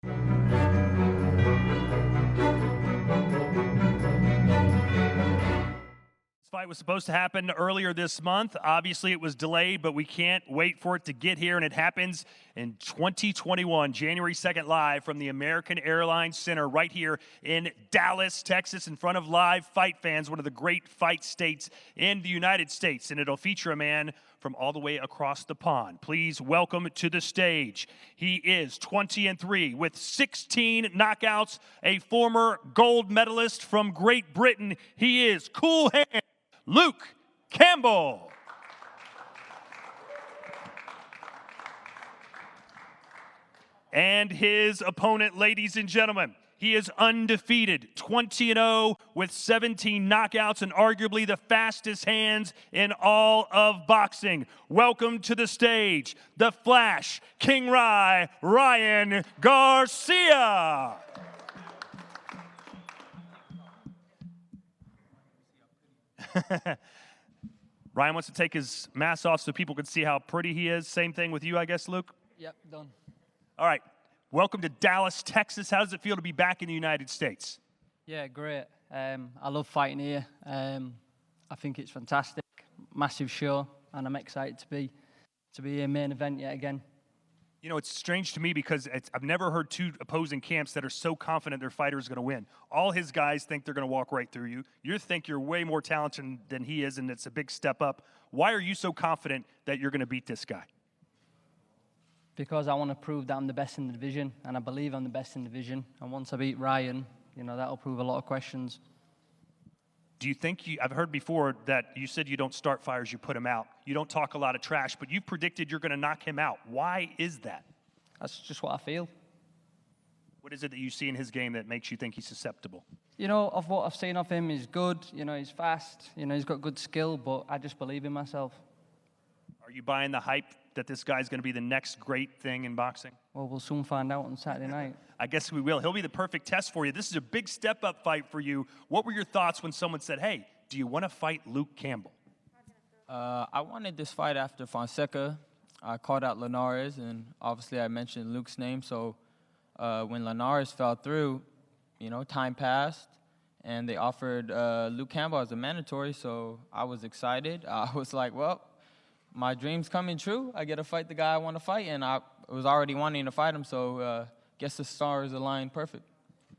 This fight was supposed to happen earlier this month. Obviously, it was delayed, but we can't wait for it to get here, and it happens in 2021, January 2nd, live from the American Airlines Center right here in Dallas, Texas, in front of live fight fans, one of the great fight states in the United States, and it'll feature a man from all the way across the pond. Please welcome to the stage. He is 20-3 with 16 knockouts, a former gold medalist from Great Britain. He is Cool Hand Luke Campbell. And his opponent, ladies and gentlemen, he is undefeated, 20-0 with 17 knockouts and arguably the fastest hands in all of boxing. Welcome to the stage, the Flash, King Ryan Garcia. Ryan wants to take his mask off so people can see how pretty he is. Same thing with you, I guess, Luke? Yep, done. All right. Welcome to Dallas, Texas. How does it feel to be back in the United States? Yeah, great. I love fighting here. I think it's fantastic, massive show, and I'm excited to be here main event yet again. You know, it's strange to me because I've never heard two opposing camps that are so confident their fighter is going to win. All his guys think they're going to walk right through you. You think you're way more talented than he is, and it's a big step up. Why are you so confident that you're going to beat this guy? Because I want to prove that I'm the best in the division, and I believe I'm the best in the division. And once I beat Ryan, you know, that'll prove a lot of questions. Do you think I've heard before that you said you don't start fires, you put him out. You don't talk a lot of trash, but you've predicted you're going to knock him out. Why is that? That's just what I feel. What is it that you see in his game that makes you think he's susceptible? You know, of what I've seen of him, he's good. You know, he's fast. You know, he's got good skill, but I just believe in myself. Are you buying the hype that this guy's going to be the next great thing in boxing? Well, we'll soon find out on Saturday night. I guess we will. He'll be the perfect test for you. This is a big step-up fight for you. What were your thoughts when someone said, hey, do you want to fight Luke Campbell? I wanted this fight after Fonseca. I called out Linares, and obviously I mentioned Luke's name. So when Linares fell through, you know, time passed, and they offered Luke Campbell as a mandatory, so I was excited. I was like, well, my dream's coming true. I get to fight the guy I want to fight, and I was already wanting to fight him, so guess the stars aligned perfect.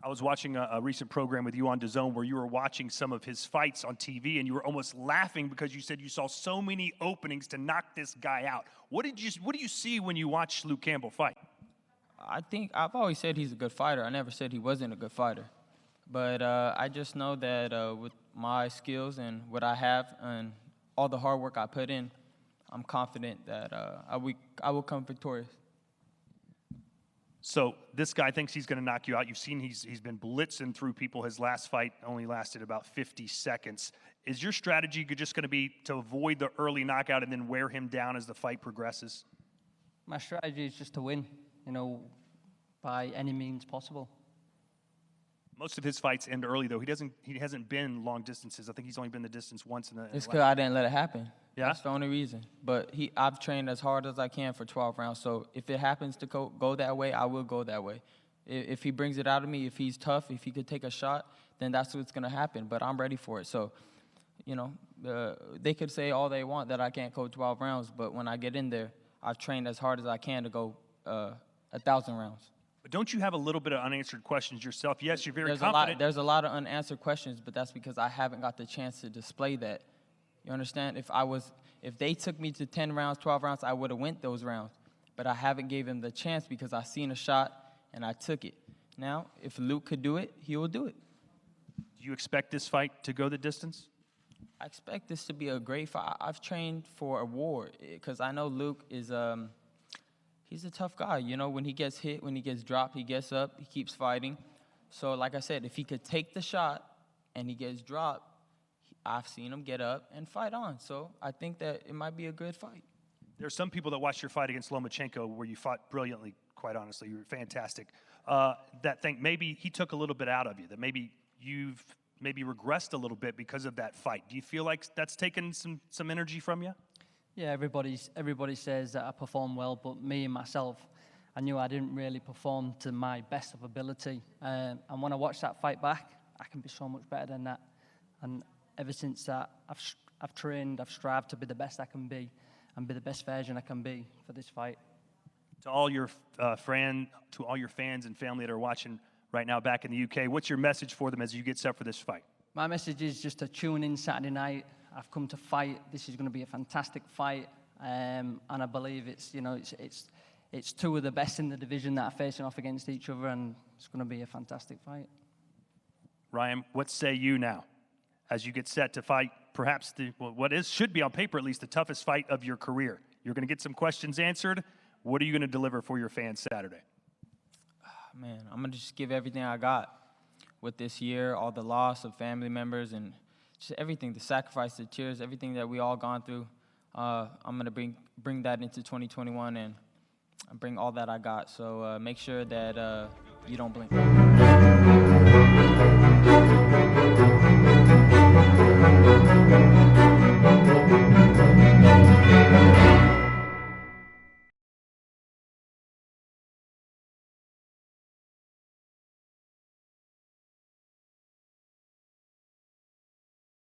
I was watching a recent program with you on DAZN where you were watching some of his fights on TV, and you were almost laughing because you said you saw so many openings to knock this guy out. What do you see when you watch Luke Campbell fight? I think I've always said he's a good fighter. I never said he wasn't a good fighter. But I just know that with my skills and what I have and all the hard work I put in, I'm confident that I will come victorious. So this guy thinks he's going to knock you out. You've seen he's been blitzing through people. His last fight only lasted about 50 seconds. Is your strategy just going to be to avoid the early knockout and then wear him down as the fight progresses? My strategy is just to win, you know, by any means possible. Most of his fights end early, though. He hasn't been long distances. I think he's only been the distance once in the. It's because I didn't let it happen. Yeah? That's the only reason. But I've trained as hard as I can for 12 rounds. So if it happens to go that way, I will go that way. If he brings it out of me, if he's tough, if he could take a shot, then that's what's going to happen. But I'm ready for it. So, you know, they could say all they want that I can't go 12 rounds. But when I get in there, I've trained as hard as I can to go 1,000 rounds. But don't you have a little bit of unanswered questions yourself? Yes, you're very confident. There's a lot of unanswered questions, but that's because I haven't got the chance to display that. You understand? If they took me to 10 rounds, 12 rounds, I would have went those rounds. But I haven't gave him the chance because I seen a shot and I took it. Now, if Luke could do it, he will do it. Do you expect this fight to go the distance? I expect this to be a great fight. I've trained for a war because I know Luke is he's a tough guy. You know, when he gets hit, when he gets dropped, he gets up, he keeps fighting. So like I said, if he could take the shot and he gets dropped, I've seen him get up and fight on. So I think that it might be a good fight. There are some people that watched your fight against Lomachenko where you fought brilliantly, quite honestly. You were fantastic. That think maybe he took a little bit out of you, that maybe you've regressed a little bit because of that fight. Do you feel like that's taken some energy from you? Yeah, everybody says that I perform well, but me and myself, I knew I didn't really perform to my best of ability. And when I watched that fight back, I can be so much better than that. And ever since that, I've trained, I've strived to be the best I can be and be the best version I can be for this fight. To all your fans and family that are watching right now back in the UK, what's your message for them as you get set for this fight? My message is just to tune in Saturday night. I've come to fight. This is going to be a fantastic fight, and I believe it's two of the best in the division that are facing off against each other, and it's going to be a fantastic fight. Ryan, what say you now as you get set to fight perhaps should be on paper at least the toughest fight of your career? You're going to get some questions answered. What are you going to deliver for your fans Saturday? Man, I'm going to just give everything I got with this year, all the loss of family members and just everything, the sacrifice, the tears, everything that we all gone through. I'm going to bring that into 2021 and bring all that I got. So make sure that you don't blink.